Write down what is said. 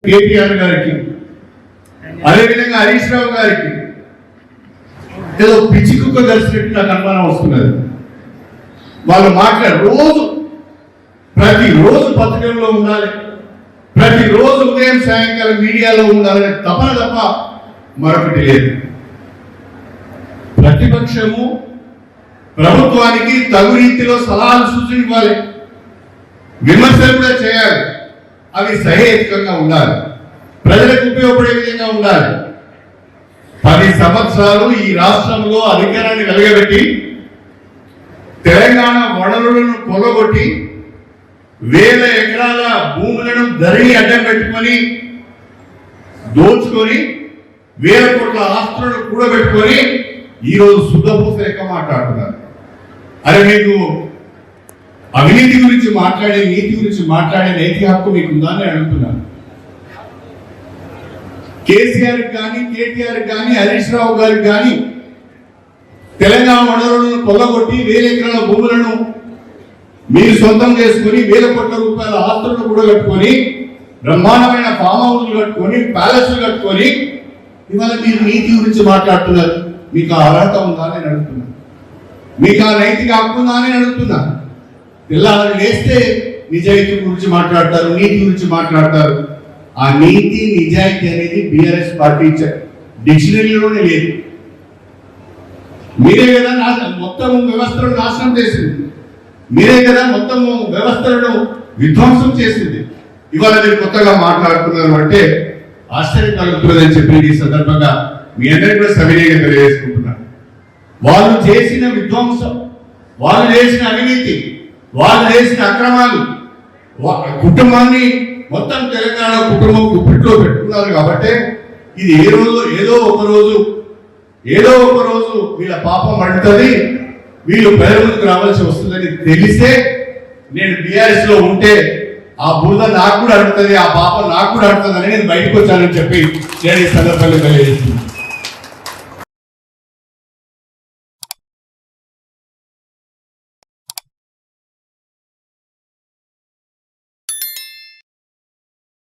కేటీఆర్ గారికి అదేవిధంగా హరీష్ రావు గారికి ఏదో పిచ్చి కుక్క కలిసినట్టు నాకు అనుమానం వస్తున్నది. వాళ్ళు రోజు ప్రతిరోజు పత్రికల్లో ఉండాలి, ప్రతిరోజు ఉదయం సాయంకాలం మీడియాలో ఉండాలనే తపన తప్ప మరొకటి లేదు. ప్రతిపక్షము ప్రభుత్వానికి తగు రీతిలో సలహాలు సూచనలు ఇవ్వాలి, విమర్శలు కూడా చేయాలి. అవి సహేతుకంగా ఉండాలి, ప్రజలకు ఉపయోగపడే విధంగా ఉండాలి. 10 సంవత్సరాలు ఈ రాష్ట్రంలో అధికారాన్ని వెలగబెట్టి తెలంగాణ వనరులను కొల్లగొట్టి వేల ఎకరాల భూములను ధరణి అడ్డం పెట్టుకొని దోచుకొని వేల కోట్ల ఆస్తులను కూడబెట్టుకొని ఈరోజు శుద్ధపూస లెక్క మాట్లాడుతున్నారు. అరే మీకు అవినీతి గురించి మాట్లాడే, నీతి గురించి మాట్లాడే నైతిక హక్కు మీకు ఉందా అని అడుగుతున్నాను. కేసీఆర్ కానీ, కేటీఆర్ కానీ, హరీష్ రావు గారికి కానీ తెలంగాణ వనరులను కొల్లగొట్టి వేల ఎకరాల భూములను మీరు సొంతం చేసుకుని వేల కోట్ల రూపాయల ఆస్తులను కూడా కట్టుకొని బ్రహ్మాండమైన ఫామ్ హౌస్లు కట్టుకొని ప్యాలెస్లు కట్టుకొని ఇవాళ మీరు నీతి గురించి మాట్లాడుతున్నారు. మీకు ఆ అర్హత ఉందా అని అడుగుతున్నాను, మీకు ఆ నైతిక హక్కు ఉందా అని అడుగుతున్నాను. పిల్లలు లేస్తే నిజాయితీ గురించి మాట్లాడతారు, నీతి గురించి మాట్లాడతారు. ఆ నీతి నిజాయితీ అనేది బీఆర్ఎస్ పార్టీ డిక్షనరీలోనే లేదు. మీరే కదా మొత్తం వ్యవస్థలను నాశనం చేసింది, మీరే కదా మొత్తం వ్యవస్థలను విధ్వంసం చేసింది. ఇవాళ మీరు కొత్తగా మాట్లాడుతున్నారు అంటే ఆశ్చర్యం కలుగుతుందని చెప్పి ఈ సందర్భంగా మీ అందరికీ కూడా సవినయంగా తెలియజేసుకుంటున్నారు. వాళ్ళు చేసిన విధ్వంసం, వాళ్ళు చేసిన అవినీతి, వాళ్ళు చేసిన అక్రమాలు కుటుంబాన్ని మొత్తం తెలంగాణ కుటుంబం గుప్పిట్లో పెట్టుకున్నారు. కాబట్టి ఇది ఏదో ఒక రోజు వీళ్ళ పాపం పడుతుంది, వీళ్ళు ప్రజల ముందుకు రావాల్సి వస్తుందని తెలిసే నేను బీఆర్ఎస్ లో ఉంటే ఆ బురద నాకు కూడా అడుగుతుంది, ఆ పాపం నాకు కూడా అడుగుతుంది అని నేను బయటకు వచ్చానని చెప్పి నేను ఈ సందర్భంగా తెలియజేస్తున్నాను.